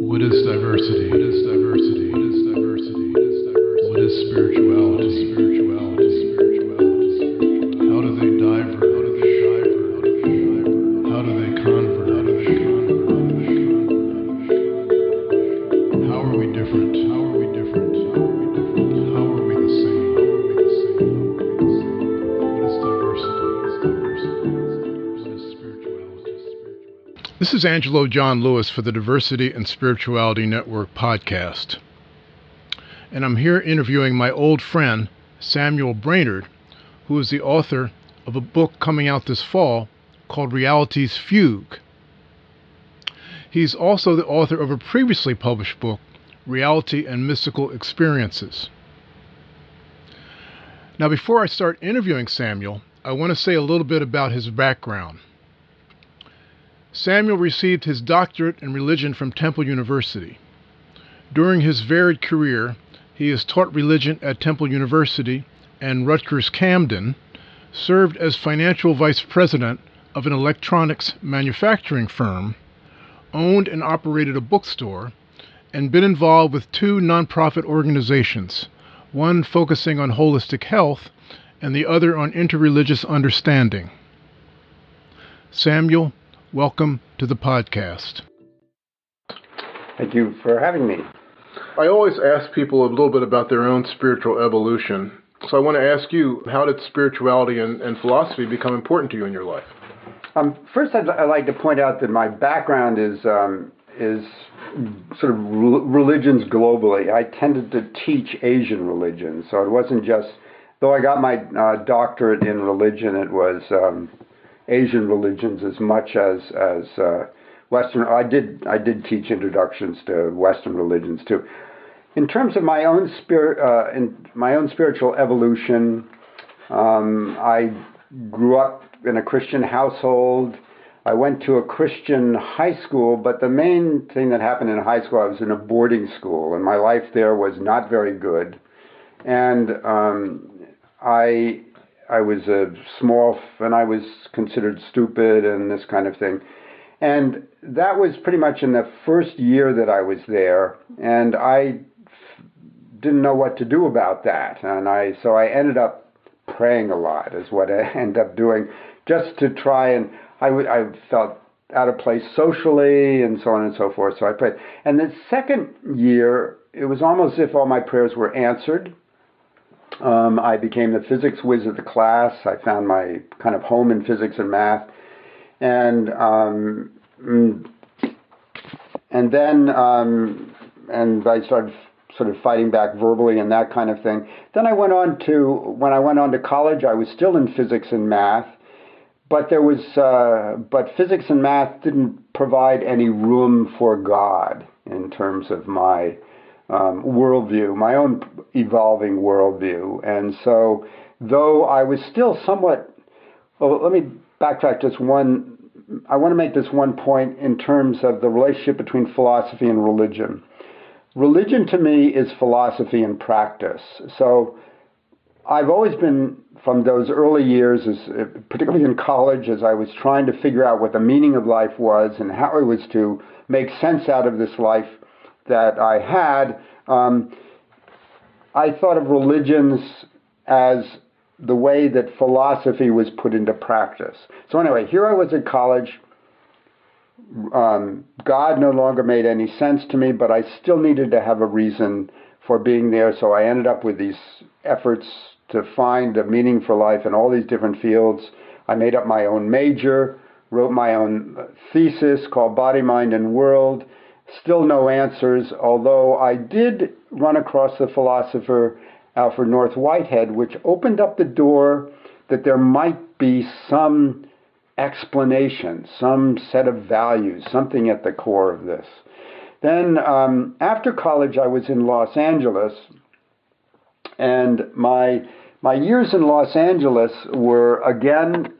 What is diversity? What is diversity? What is diversity? What is diversity? What is spirituality? Spirituality. Spirituality. How do they diverge? How do they diverge? How do they convert? How do they convert? How are we different? How are we different? How are we different? How are we the same? How are we the same? How are we the same? What is diversity? What is diversity? What is spirituality? This is Angelo John Lewis for the Diversity and Spirituality Network podcast. And I'm here interviewing my old friend, Samuel Brainard, who is the author of a book coming out this fall called Reality's Fugue. He's also the author of a previously published book, Reality and Mystical Experiences. Now, before I start interviewing Samuel, I want to say a little bit about his background. Samuel received his doctorate in religion from Temple University. During his varied career, he has taught religion at Temple University and Rutgers-Camden, served as financial vice president of an electronics manufacturing firm, owned and operated a bookstore, and been involved with two nonprofit organizations, one focusing on holistic health and the other on interreligious understanding. Samuel, welcome to the podcast. Thank you for having me. I always ask people a little bit about their own spiritual evolution. So I want to ask you, how did spirituality and philosophy become important to you in your life? First, I'd like to point out that my background is sort of religions globally. I tended to teach Asian religions, so it wasn't just, though I got my doctorate in religion, it was Asian religions as much as Western. I did teach introductions to Western religions too. In terms of my own spiritual evolution, I grew up in a Christian household. I went to a Christian high school, but the main thing that happened in high school, I was in a boarding school, and my life there was not very good. And I was small, and I was considered stupid and this kind of thing. And that was pretty much in the first year that I was there, and I didn't know what to do about that. So I ended up praying a lot, is what I ended up doing, just to try and, I felt out of place socially and so on and so forth, so I prayed. And the second year, it was almost as if all my prayers were answered. I became the physics whiz of the class. I found my kind of home in physics and math. And then I started sort of fighting back verbally and that kind of thing. Then when I went on to college, I was still in physics and math, but but physics and math didn't provide any room for God in terms of my worldview, my own evolving worldview. And so, though I was still somewhat, let me backtrack just one. I want to make this one point in terms of the relationship between philosophy and religion. Religion to me is philosophy in practice. So I've always been, from those early years, particularly in college, as I was trying to figure out what the meaning of life was and how I was to make sense out of this life that I had, I thought of religions as the way that philosophy was put into practice. So anyway, here I was at college. God no longer made any sense to me, but I still needed to have a reason for being there. So I ended up with these efforts to find a meaning for life in all these different fields. I made up my own major, wrote my own thesis called Body, Mind, and World. Still no answers, although I did run across the philosopher Alfred North Whitehead, which opened up the door that there might be some explanation, some set of values, something at the core of this. Then after college, I was in Los Angeles, and my years in Los Angeles were, again,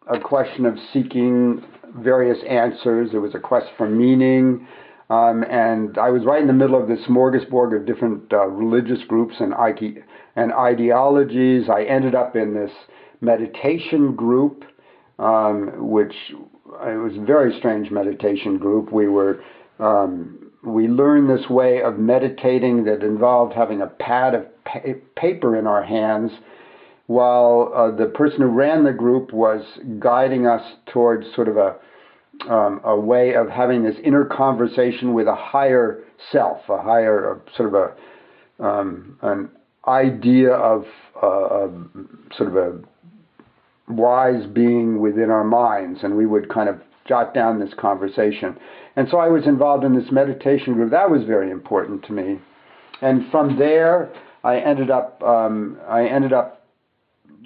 a question of seeking various answers. It was a quest for meaning. And I was right in the middle of this smorgasbord of different religious groups and ideologies. I ended up in this meditation group, which it was a very strange meditation group. We were we learned this way of meditating that involved having a pad of paper in our hands, while the person who ran the group was guiding us towards sort of a way of having this inner conversation with a higher self, a higher sort of an idea of sort of a wise being within our minds, and we would kind of jot down this conversation. And so I was involved in this meditation group. That was very important to me. And from there, I ended up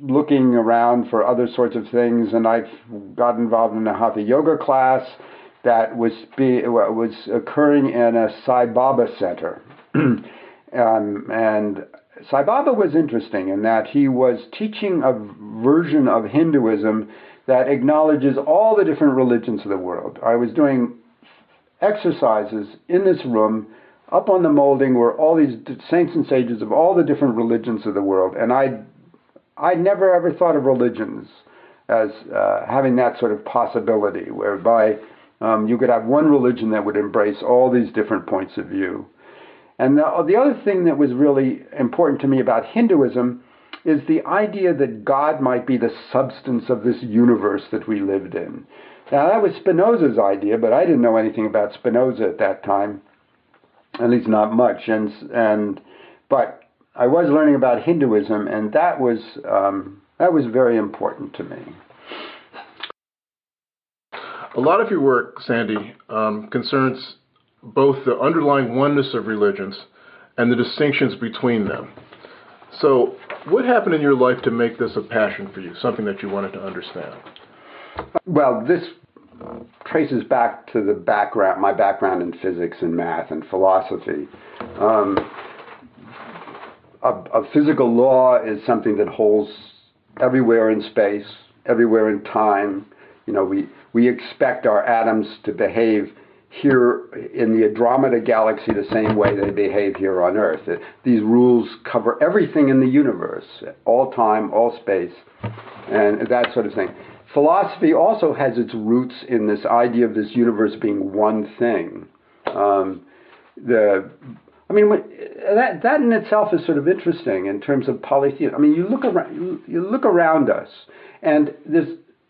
looking around for other sorts of things, and I got involved in a hatha yoga class that was occurring in a Sai Baba center. And Sai Baba was interesting in that he was teaching a version of Hinduism that acknowledges all the different religions of the world. I was doing exercises in this room up on the molding were all these saints and sages of all the different religions of the world, and I never ever thought of religions as having that sort of possibility, whereby you could have one religion that would embrace all these different points of view. And the other thing that was really important to me about Hinduism is the idea that God might be the substance of this universe that we lived in. Now, that was Spinoza's idea, but I didn't know anything about Spinoza at that time, at least not much. But I was learning about Hinduism, and that was very important to me. A lot of your work, Sandy, concerns both the underlying oneness of religions and the distinctions between them. So what happened in your life to make this a passion for you, something that you wanted to understand? Well, this traces back to my background in physics and math and philosophy. A physical law is something that holds everywhere in space, everywhere in time. You know, we expect our atoms to behave here in the Andromeda galaxy the same way they behave here on Earth. These rules cover everything in the universe, all time, all space, and that sort of thing. Philosophy also has its roots in this idea of this universe being one thing. That in itself is sort of interesting in terms of polytheism. I mean, you look around us, and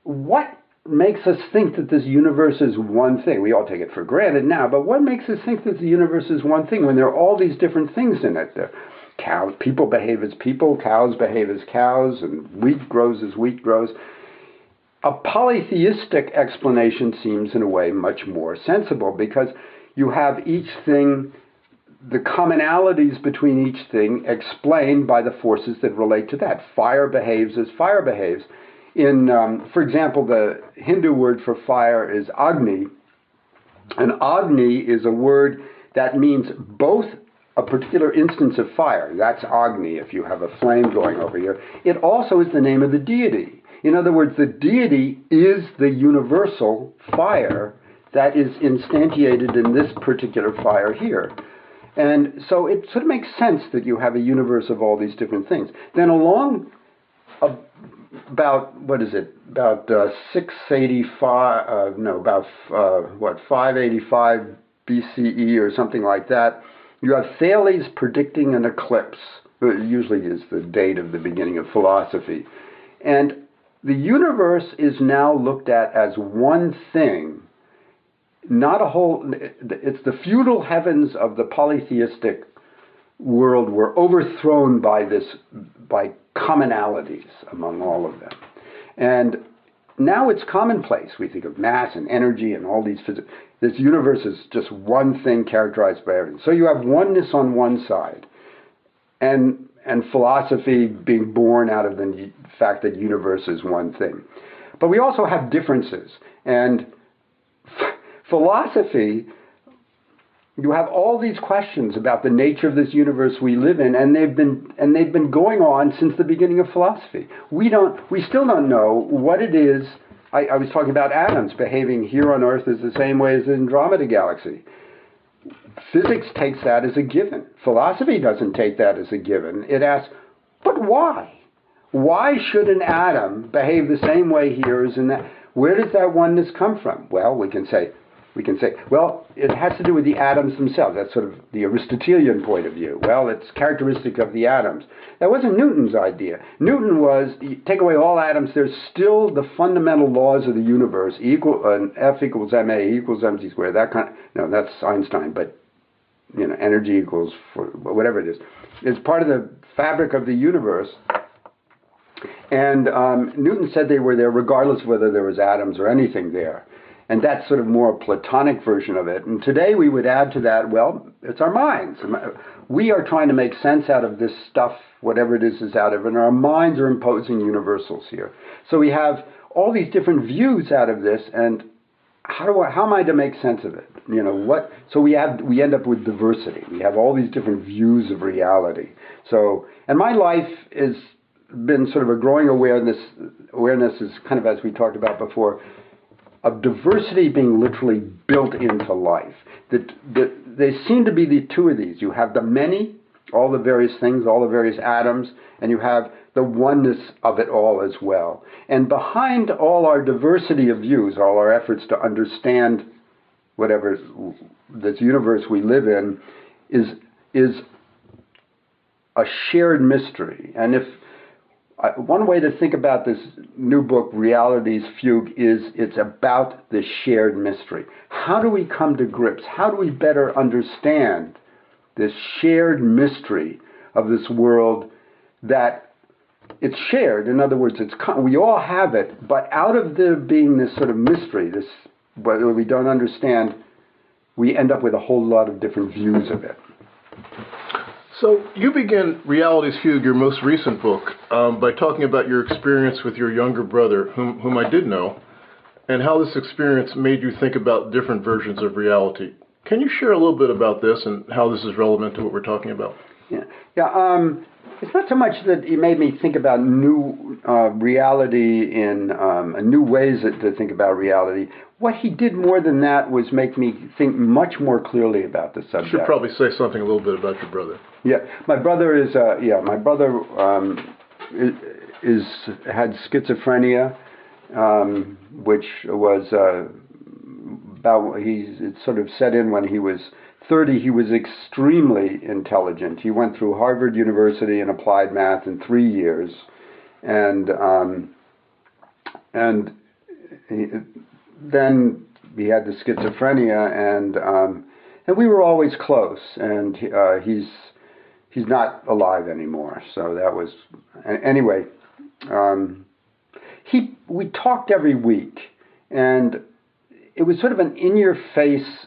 what makes us think that this universe is one thing? We all take it for granted now, but what makes us think that the universe is one thing when there are all these different things in it? People behave as people, cows behave as cows, and wheat grows as wheat grows. A polytheistic explanation seems, in a way, much more sensible, because you have each thing, the commonalities between each thing explained by the forces that relate to that. Fire behaves as fire behaves. For example, the Hindu word for fire is Agni, and Agni is a word that means both a particular instance of fire. That's Agni, if you have a flame going over here. It also is the name of the deity. In other words, the deity is the universal fire that is instantiated in this particular fire here. And so it sort of makes sense that you have a universe of all these different things. Then along about 585 BCE or something like that, you have Thales predicting an eclipse. It usually is the date of the beginning of philosophy. And the universe is now looked at as one thing, not a whole. It's the feudal heavens of the polytheistic world were overthrown by commonalities among all of them. And now it's commonplace. We think of mass and energy and all these physics. This universe is just one thing characterized by everything. So you have oneness on one side, and philosophy being born out of the fact that universe is one thing. But we also have differences. And philosophy, you have all these questions about the nature of this universe we live in, and they've been going on since the beginning of philosophy. We still don't know what it is. I was talking about atoms behaving here on Earth is the same way as the Andromeda galaxy. Physics takes that as a given. Philosophy doesn't take that as a given. It asks, but why? Why should an atom behave the same way here as in that? Where does that oneness come from? Well, we can say, we can say, well, it has to do with the atoms themselves. That's sort of the Aristotelian point of view. Well, it's characteristic of the atoms. That wasn't Newton's idea. Newton was, you take away all atoms, there's still the fundamental laws of the universe, F equals ma, E equals mc squared, that kind of, no, that's Einstein, but, energy equals, whatever it is. It's part of the fabric of the universe. And Newton said they were there regardless of whether there was atoms or anything there. And that's sort of more a Platonic version of it. And today we would add to that, well, it's our minds. We are trying to make sense out of this stuff, whatever it is out of it, and our minds are imposing universals here. So we have all these different views out of this, and how am I to make sense of it? So we end up with diversity. We have all these different views of reality. So, and my life has been sort of a growing awareness is kind of, as we talked about before, of diversity being literally built into life. They seem to be the two of these. You have the many, all the various things, all the various atoms, and you have the oneness of it all as well. And behind all our diversity of views, all our efforts to understand whatever this universe we live in, is a shared mystery. And one way to think about this new book, Reality's Fugue, is it's about the shared mystery. How do we come to grips? How do we better understand this shared mystery of this world that it's shared? In other words, we all have it, but out of there being this sort of mystery, this whether we don't understand, we end up with a whole lot of different views of it. So you begin Reality's Fugue, your most recent book, by talking about your experience with your younger brother, whom I did know, and how this experience made you think about different versions of reality. Can you share a little bit about this and how this is relevant to what we're talking about? Yeah. It's not so much that he made me think about new reality in new ways to think about reality. What he did more than that was make me think much more clearly about the subject. You should probably say something a little bit about your brother. Yeah, my brother had schizophrenia, which was it sort of set in when he was 30. He was extremely intelligent. He went through Harvard University in applied math in 3 years, and then he had the schizophrenia, and we were always close. And he's not alive anymore. So that was anyway. We talked every week, and it was sort of an in-your-face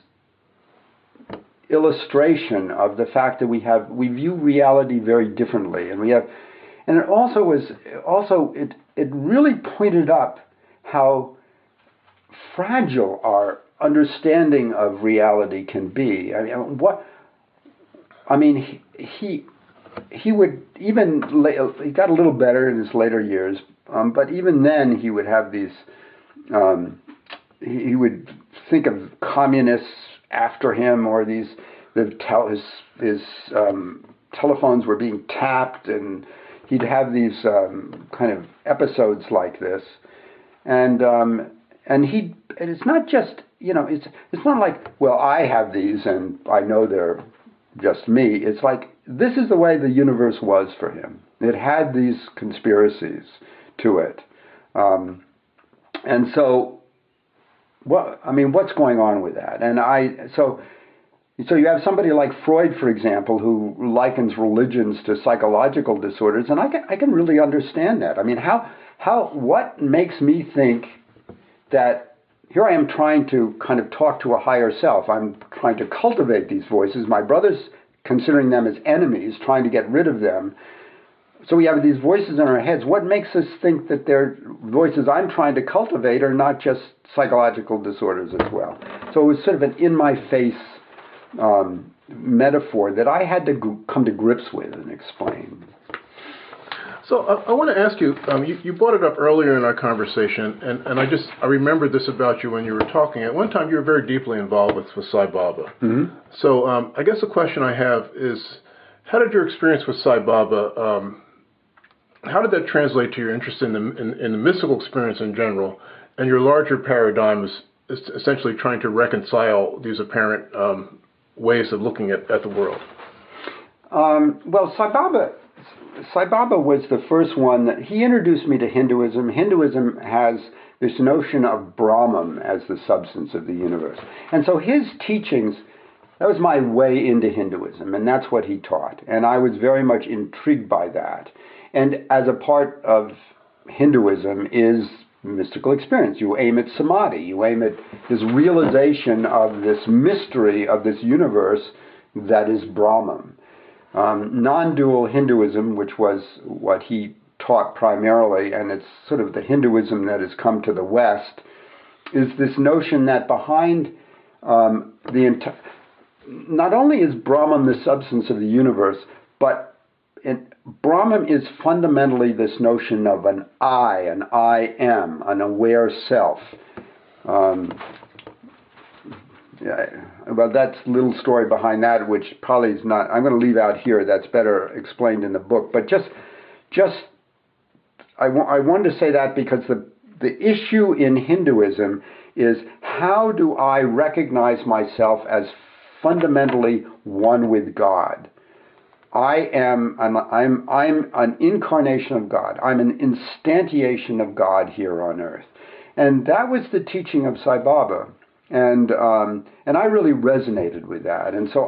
illustration of the fact that we view reality very differently, and it also it really pointed up how fragile our understanding of reality can be. He would even he got a little better in his later years, but even then he would have these. He would think of communists after him, or his telephones were being tapped, and he'd have these kind of episodes like this, and it's not just it's not like, well, I have these and I know they're just me. It's like this is the way the universe was for him. It had these conspiracies to it, and so. What's going on with that? And so you have somebody like Freud, for example, who likens religions to psychological disorders, and I can really understand that. What makes me think that here I am trying to kind of talk to a higher self. I'm trying to cultivate these voices. My brother's considering them as enemies, trying to get rid of them. So we have these voices in our heads. What makes us think that they're voices I'm trying to cultivate are not just psychological disorders as well? So it was sort of an in-my-face metaphor that I had to come to grips with and explain. So I want to ask you, you brought it up earlier in our conversation, and I remember this about you when you were talking. At one time, you were very deeply involved with Sai Baba. Mm-hmm. So I guess the question I have is, how did your experience with Sai Baba, how did that translate to your interest in the mystical experience in general, and your larger paradigm essentially trying to reconcile these apparent ways of looking at the world? Well, Sai Baba was the first one that he introduced me to Hinduism. Hinduism has this notion of Brahman as the substance of the universe. And so his teachings, that was my way into Hinduism, and that's what he taught. And I was very much intrigued by that. And as a part of Hinduism is mystical experience. You aim at samadhi. You aim at this realization of this mystery of this universe that is Brahman. Non-dual Hinduism, which was what he taught primarily, and it's sort of the Hinduism that has come to the West, is this notion that behind not only is Brahman the substance of the universe, but Brahman is fundamentally this notion of an I am, an aware self. Well, that's a little story behind that, which probably is not, I'm going to leave out here. That's better explained in the book. But I wanted to say that because the issue in Hinduism is, how do I recognize myself as fundamentally one with God? I'm an incarnation of God. I'm an instantiation of God here on earth. And that was the teaching of Sai Baba. And I really resonated with that. And so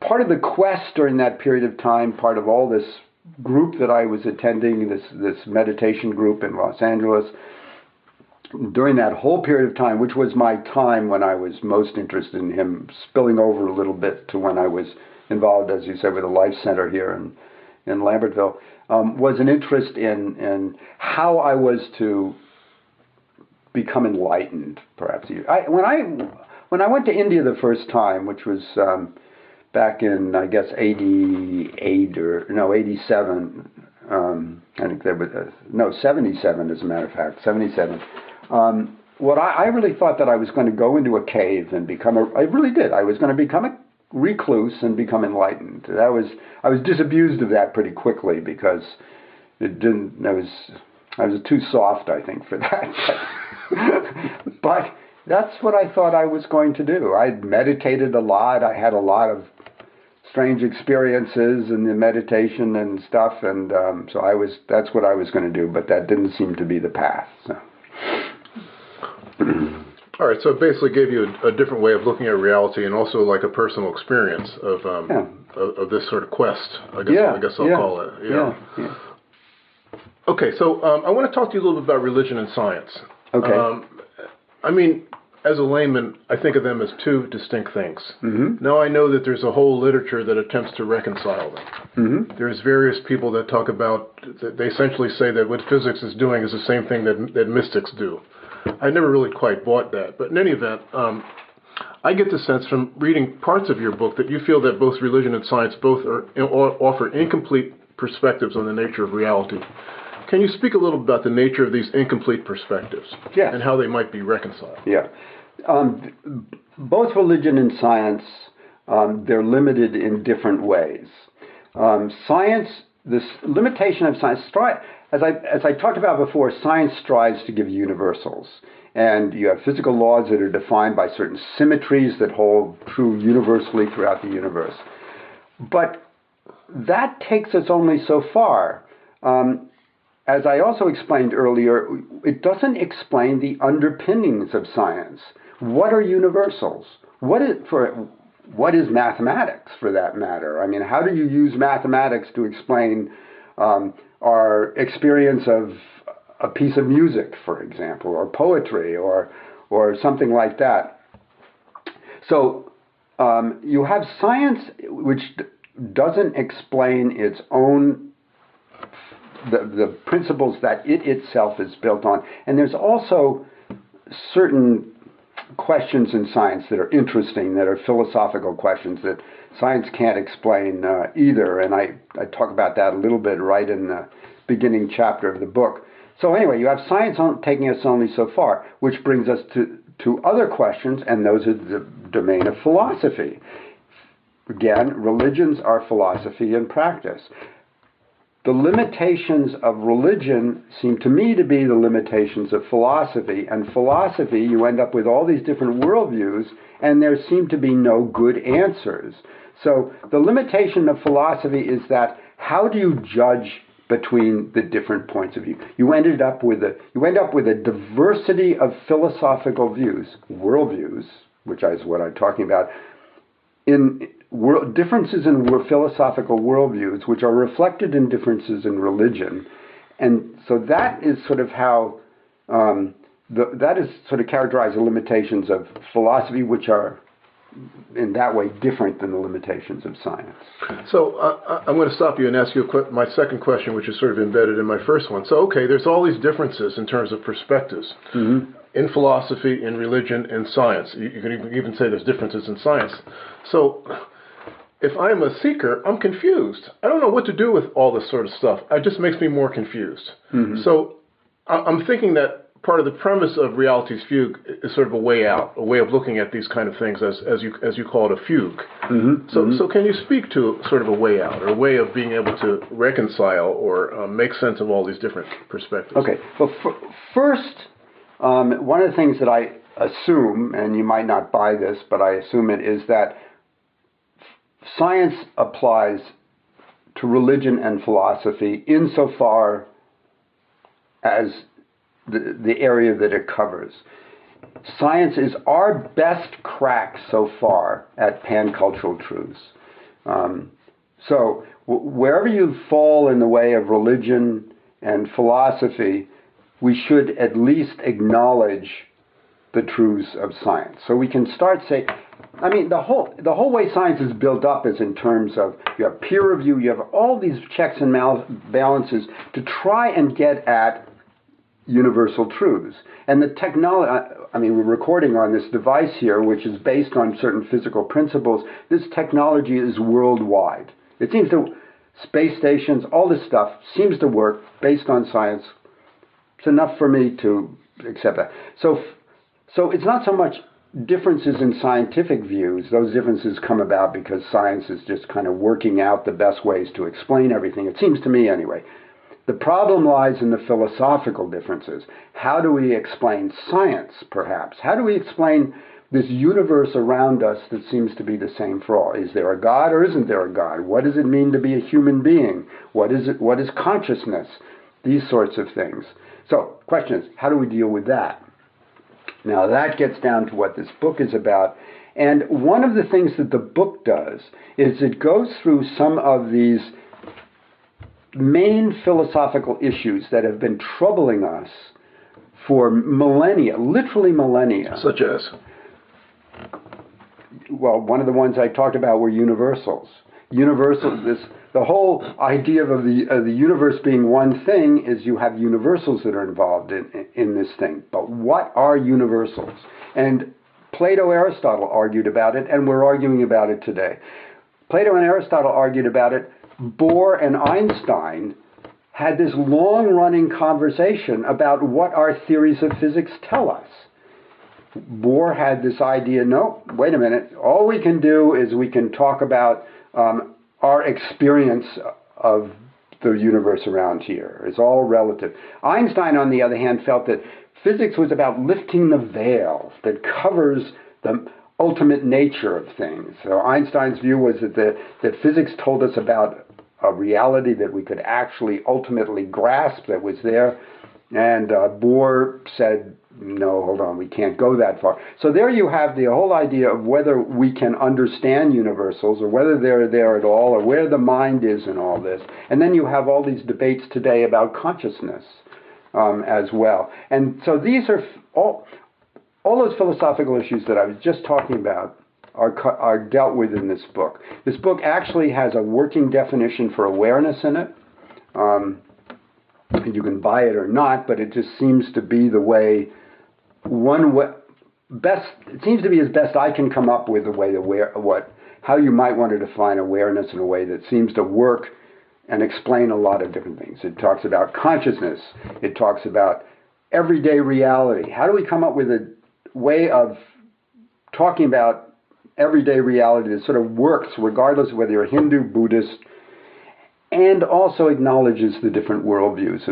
part of the quest during that period of time, part of all this group that I was attending, this meditation group in Los Angeles, during that whole period of time, which was my time when I was most interested in him, spilling over a little bit to when I was involved, as you said, with a life center here in Lambertville, was an interest in how I was to become enlightened, perhaps. When I went to India the first time, which was back in, I guess, 87. I think there was 77, as a matter of fact, 77. I really thought that I was going to go into a cave and I really did. I was going to become a recluse and become enlightened. I was disabused of that pretty quickly because I was too soft, I think, for that. But that's what I thought I was going to do. I'd meditated a lot. I had a lot of strange experiences in the meditation and stuff, and that's what I was going to do, but that didn't seem to be the path. So. All right, so it basically gave you a different way of looking at reality, and also like a personal experience of this sort of quest. I guess I'll call it. Yeah. Okay, so I want to talk to you a little bit about religion and science. Okay. I mean, as a layman, I think of them as two distinct things. Mm-hmm. Now I know that there's a whole literature that attempts to reconcile them. Mm-hmm. There's various people that talk about, they essentially say that what physics is doing is the same thing that mystics do. I never really quite bought that. But in any event, I get the sense from reading parts of your book that you feel that both religion and science both offer incomplete perspectives on the nature of reality. Can you speak a little about the nature of these incomplete perspectives? Yes. And how they might be reconciled? Yeah. Both religion and science, they're limited in different ways. Science, this limitation of science, as I talked about before, science strives to give universals. And you have physical laws that are defined by certain symmetries that hold true universally throughout the universe. But that takes us only so far. As I also explained earlier, it doesn't explain the underpinnings of science. What are universals? What is mathematics, for that matter? I mean, how do you use mathematics to explain our experience of a piece of music, for example, or poetry, or something like that? So you have science which doesn't explain its own the principles that it itself is built on. And there's also certain questions in science that are interesting, that are philosophical questions that science can't explain either. And I talk about that a little bit right in the beginning chapter of the book. So anyway, you have science taking us only so far, which brings us to other questions, and those are the domain of philosophy. Again, religions are philosophy and practice. the limitations of religion seem to me to be the limitations of philosophy. And philosophy, you end up with all these different worldviews, and there seem to be no good answers. So the limitation of philosophy is that how do you judge between the different points of view? You end up with a diversity of philosophical views, worldviews, which is what I'm talking about, in differences in philosophical worldviews, which are reflected in differences in religion. And so that is sort of how, that is sort of characterized the limitations of philosophy, which are in that way different than the limitations of science. So I'm going to stop you and ask you my second question, which is sort of embedded in my first one. So, okay, there's all these differences in terms of perspectives. Mm-hmm. In philosophy, in religion, in science. You can even say there's differences in science. So if I'm a seeker, I'm confused. I don't know what to do with all this sort of stuff. It just makes me more confused. Mm-hmm. So I'm thinking that part of the premise of reality's fugue is sort of a way out, a way of looking at these kind of things, as you call it, a fugue. Mm-hmm. So can you speak to sort of a way out, or a way of being able to reconcile or make sense of all these different perspectives? Okay. Well, first, one of the things that I assume, and you might not buy this, but I assume it, is that science applies to religion and philosophy insofar as the area that it covers. Science is our best crack so far at pan-cultural truths. So wherever you fall in the way of religion and philosophy, we should at least acknowledge the truths of science. So we can start saying, I mean, the whole way science is built up is in terms of you have peer review, you have all these checks and balances to try and get at universal truths. And the technology, I mean, we're recording on this device here, which is based on certain physical principles. This technology is worldwide. It seems to, space stations, all this stuff seems to work based on science. It's enough for me to accept that. So it's not so much differences in scientific views. Those differences come about because science is just kind of working out the best ways to explain everything. It seems to me anyway. The problem lies in the philosophical differences. How do we explain science, perhaps? How do we explain this universe around us that seems to be the same for all? Is there a God or isn't there a God? What does it mean to be a human being? What is consciousness? These sorts of things. So, question is, how do we deal with that? Now, that gets down to what this book is about. And one of the things that the book does is it goes through some of these main philosophical issues that have been troubling us for millennia, literally millennia. Such as? Well, one of the ones I talked about were universals. The whole idea of the universe being one thing is you have universals that are involved in this thing. But what are universals? And Plato, Aristotle argued about it, and we're arguing about it today. Plato and Aristotle argued about it. Bohr and Einstein had this long-running conversation about what our theories of physics tell us. Bohr had this idea, no, wait a minute, all we can do is we can talk about our experience of the universe around here. It's all relative. Einstein, on the other hand, felt that physics was about lifting the veil that covers the ultimate nature of things. So Einstein's view was that physics told us about a reality that we could actually ultimately grasp that was there. And Bohr said, no, hold on, we can't go that far. So there you have the whole idea of whether we can understand universals or whether they're there at all or where the mind is in all this. And then you have all these debates today about consciousness as well. And so these are all those philosophical issues that I was just talking about are dealt with in this book. This book actually has a working definition for awareness in it. You can buy it or not, but it just seems to be the way it seems to be as best I can come up with the way how you might want to define awareness in a way that seems to work and explain a lot of different things. It talks about consciousness. It talks about everyday reality. How do we come up with a way of talking about everyday reality that sort of works regardless of whether you're Hindu, Buddhist, and also acknowledges the different worldviews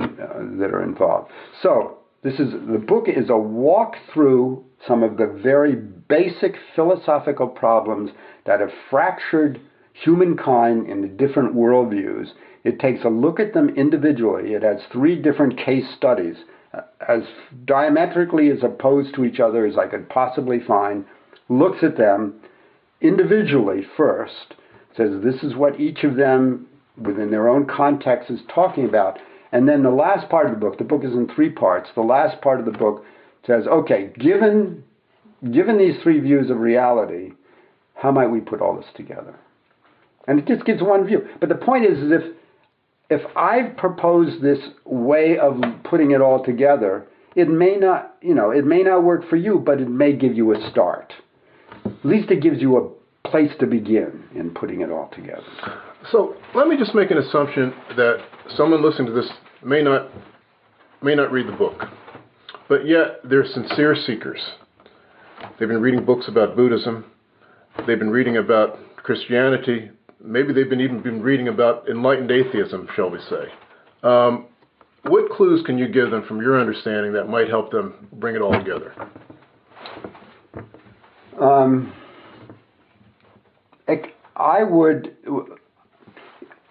that are involved. So the book is a walk through some of the very basic philosophical problems that have fractured humankind into different worldviews. It takes a look at them individually. It has 3 different case studies, as diametrically as opposed to each other as I could possibly find, looks at them individually first, says this is what each of them within their own context is talking about. And then the last part of the book is in 3 parts. The last part of the book says, okay, given these 3 views of reality, how might we put all this together? And it just gives one view. But the point is if I've proposed this way of putting it all together, it may not work for you, but it may give you a start. At least it gives you a place to begin in putting it all together. So let me just make an assumption that someone listening to this may not read the book, but yet they're sincere seekers. They've been reading books about Buddhism. They've been reading about Christianity. Maybe they've even been reading about enlightened atheism, shall we say. What clues can you give them from your understanding that might help them bring it all together?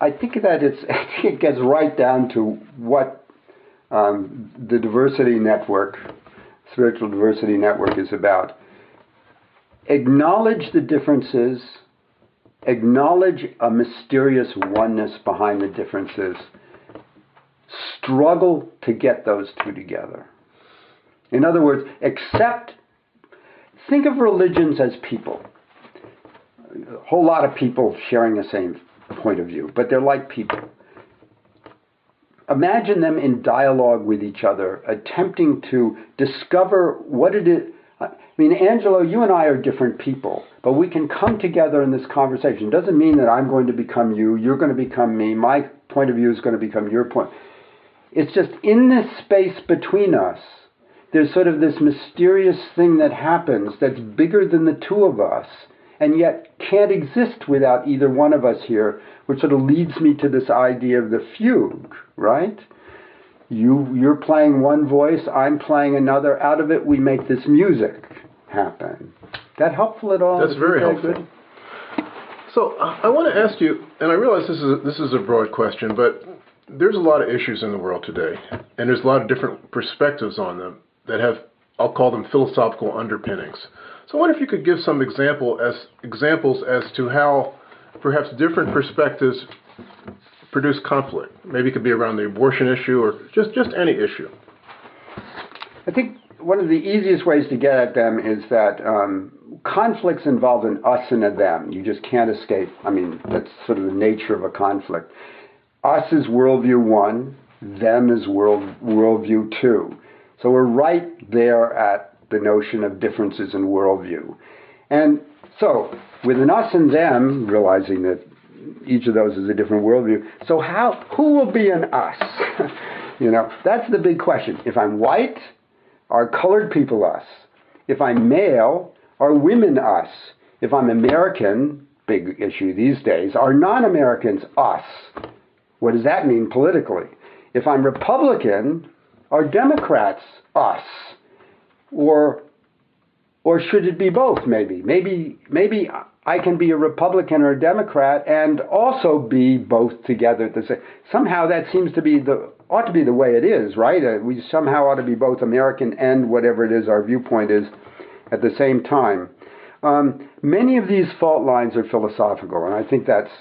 I think it gets right down to what the diversity network, spiritual diversity network, is about. Acknowledge the differences, acknowledge a mysterious oneness behind the differences, struggle to get those 2 together. In other words, think of religions as people. A whole lot of people sharing the same point of view, but they're like people. Imagine them in dialogue with each other, attempting to discover what it is. I mean, Angelo, you and I are different people, but we can come together in this conversation. It doesn't mean that I'm going to become you, you're going to become me, my point of view is going to become your point. It's just in this space between us, there's sort of this mysterious thing that happens that's bigger than the 2 of us, and yet can't exist without either one of us here, which sort of leads me to this idea of the fugue, right? You're playing one voice, I'm playing another. Out of it, we make this music happen. That helpful at all? That's very helpful. Good? So I want to ask you, and I realize this is a broad question, but there's a lot of issues in the world today, and there's a lot of different perspectives on them that have, I'll call them philosophical underpinnings. So I wonder if you could give some examples as to how perhaps different perspectives produce conflict. Maybe it could be around the abortion issue or just any issue. I think one of the easiest ways to get at them is that conflicts involve an us and a them. You just can't escape. I mean, that's sort of the nature of a conflict. Us is worldview 1, them is worldview 2. So we're right there at the notion of differences in worldview. And so, with an us and them, realizing that each of those is a different worldview, so who will be an us? That's the big question. If I'm white, are colored people us? If I'm male, are women us? If I'm American, big issue these days, are non-Americans us? What does that mean politically? If I'm Republican, are Democrats us? Or should it be both, maybe? Maybe I can be a Republican or a Democrat and also be both together at the same. Somehow that seems to be ought to be the way it is, right? We somehow ought to be both American and whatever it is our viewpoint is at the same time. Many of these fault lines are philosophical, and I think that's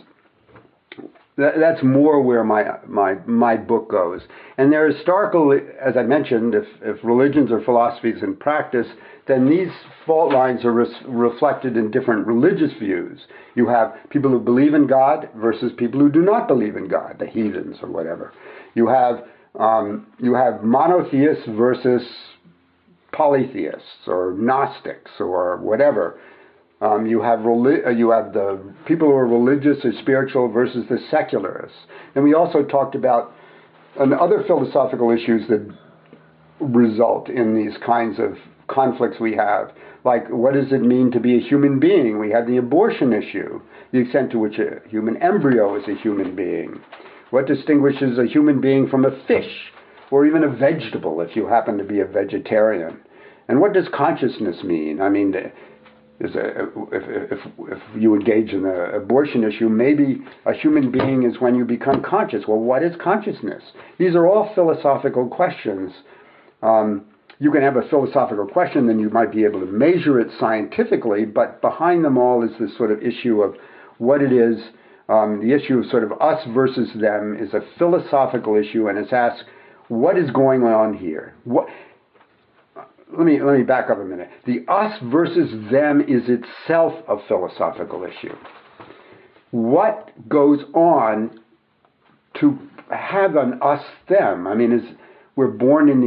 more where my book goes. And they're historical, as I mentioned, if religions or philosophies in practice, then these fault lines are reflected in different religious views. You have people who believe in God versus people who do not believe in God, the heathens or whatever. You have monotheists versus polytheists or Gnostics or whatever. You have the people who are religious or spiritual versus the secularists. And we also talked about other philosophical issues that result in these kinds of conflicts we have. Like, what does it mean to be a human being? We had the abortion issue, the extent to which a human embryo is a human being. What distinguishes a human being from a fish or even a vegetable if you happen to be a vegetarian? And what does consciousness mean? I mean, if you engage in the abortion issue, maybe a human being is when you become conscious. Well, what is consciousness? These are all philosophical questions. You can have a philosophical question, then you might be able to measure it scientifically, but behind them all is this sort of issue of what it is. The issue of sort of us versus them is a philosophical issue, and it's asked, what is going on here? Let me back up a minute. The us versus them is itself a philosophical issue. What goes on to have an us-them? I mean, we're born in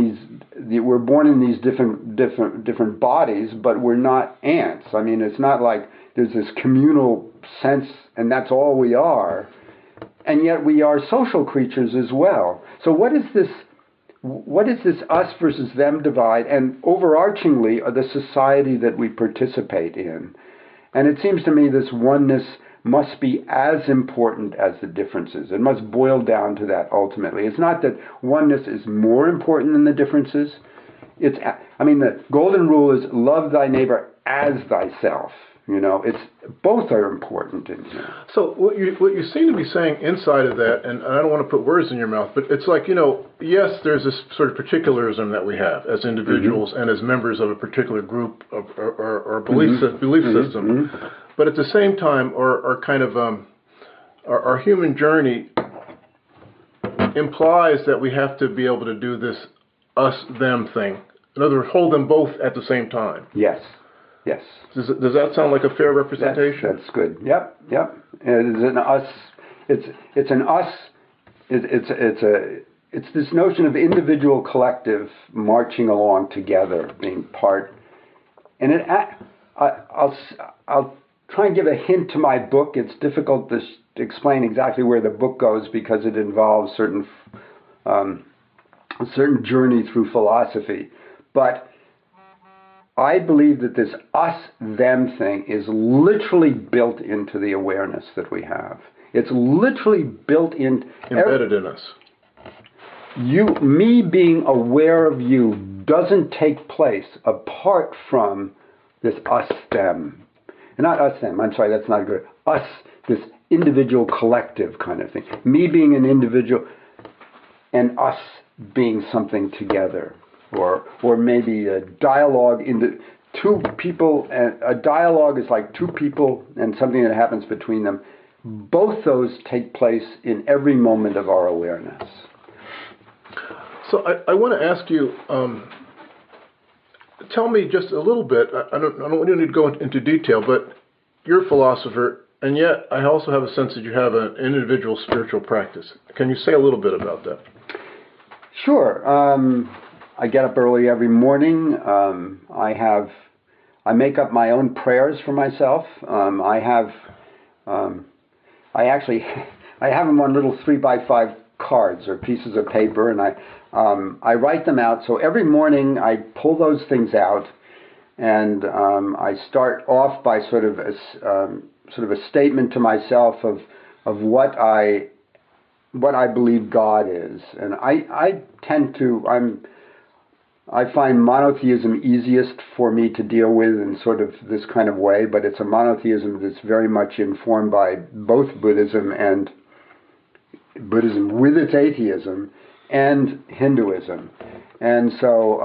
these different bodies, but we're not ants. I mean, it's not like there's this communal sense, and that's all we are. And yet we are social creatures as well. So what is this us versus them divide, and overarchingly the society that we participate in? And it seems to me this oneness must be as important as the differences. It must boil down to that ultimately. It's not that oneness is more important than the differences. The golden rule is love thy neighbor as thyself. Both are important in here. So what you seem to be saying inside of that, and I don't want to put words in your mouth, but it's like, yes, there's this sort of particularism that we have as individuals and as members of a particular group or belief system. But at the same time, our human journey implies that we have to be able to do this us-them thing. In other words, hold them both at the same time. Yes. Does that sound like a fair representation? That's good. Yep. It's an us. It's an us. It's this notion of individual collective marching along together, being part. And I'll try and give a hint to my book. It's difficult to explain exactly where the book goes because it involves a certain journey through philosophy, but I believe that this us-them thing is literally built into the awareness that we have. It's literally built in. Embedded in us. Me being aware of you doesn't take place apart from this us-them. Not us-them, I'm sorry, that's not good. Us, this individual collective kind of thing. Me being an individual and us being something together. Or maybe a dialogue in the two people. A dialogue is like two people and something that happens between them. Both those take place in every moment of our awareness. So I want to ask you, tell me just a little bit. I don't want you to go into detail, but you're a philosopher, and yet I also have a sense that you have an individual spiritual practice. Can you say a little bit about that? Sure. I get up early every morning. I make up my own prayers for myself. I have them on little 3x5 cards or pieces of paper, and I write them out. So every morning I pull those things out, and I start off by sort of a statement to myself of what I believe God is, and I find monotheism easiest for me to deal with in sort of this kind of way, but it's a monotheism that's very much informed by both Buddhism with its atheism and Hinduism. And so,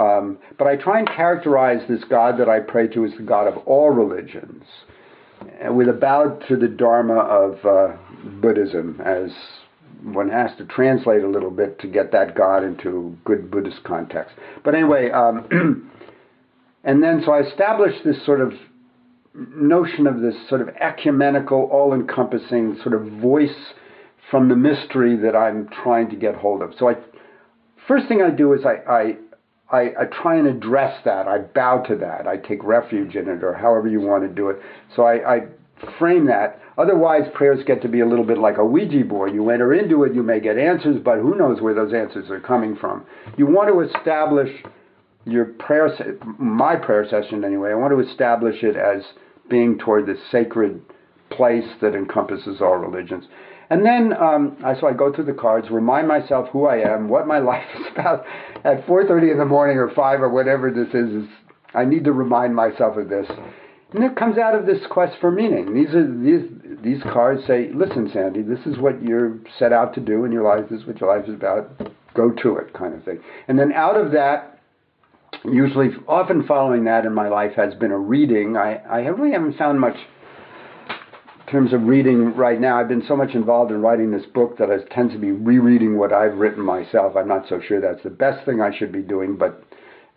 but I try and characterize this God that I pray to as the God of all religions, with a bow to the Dharma of Buddhism, as one has to translate a little bit to get that God into good Buddhist context. But anyway, and then so I established this sort of notion of this sort of ecumenical, all-encompassing sort of voice from the mystery that I'm trying to get hold of. So first thing I do is I try and address that. I bow to that. I take refuge in it, or however you want to do it. So I frame that. Otherwise, prayers get to be a little bit like a Ouija board. You enter into it, you may get answers, but who knows where those answers are coming from. You want to establish your my prayer session anyway, I want to establish it as being toward this sacred place that encompasses all religions. And then, so I go through the cards, remind myself who I am, what my life is about. At 4:30 in the morning or 5 or whatever this is I need to remind myself of this. And it comes out of this quest for meaning. These cards say, listen, Sandy, this is what you're set out to do in your life. This is what your life is about. Go to it, kind of thing. And then out of that, usually, often following that in my life has been a reading. I really haven't found much in terms of reading right now. I've been so much involved in writing this book that I tend to be rereading what I've written myself. I'm not so sure that's the best thing I should be doing, but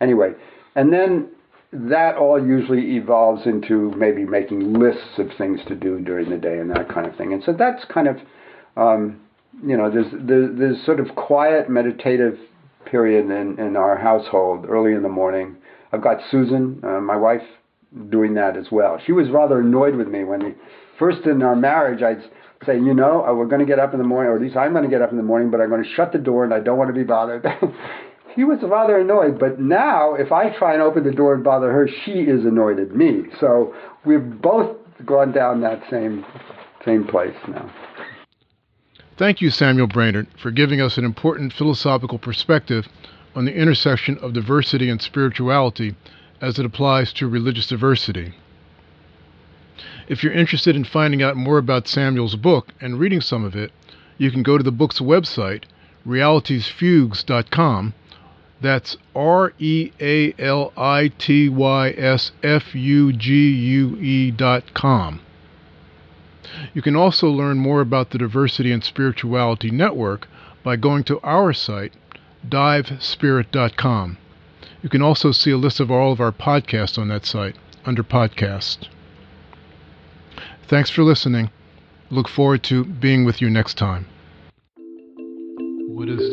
anyway. And then that all usually evolves into maybe making lists of things to do during the day and that kind of thing. And so that's kind of, there's sort of quiet meditative period in our household early in the morning. I've got Susan, my wife, doing that as well. She was rather annoyed with me when first in our marriage I'd say, we're going to get up in the morning, or at least I'm going to get up in the morning, but I'm going to shut the door and I don't want to be bothered. He was rather annoyed, but now if I try and open the door and bother her, she is annoyed at me. So we've both gone down that same place now. Thank you, Samuel Brainard, for giving us an important philosophical perspective on the intersection of diversity and spirituality as it applies to religious diversity. If you're interested in finding out more about Samuel's book and reading some of it, you can go to the book's website, realitysfugues.com. That's realitysfugue.com. You can also learn more about the Diversity and Spirituality Network by going to our site, divespirit.com. You can also see a list of all of our podcasts on that site under Podcast. Thanks for listening. Look forward to being with you next time. What is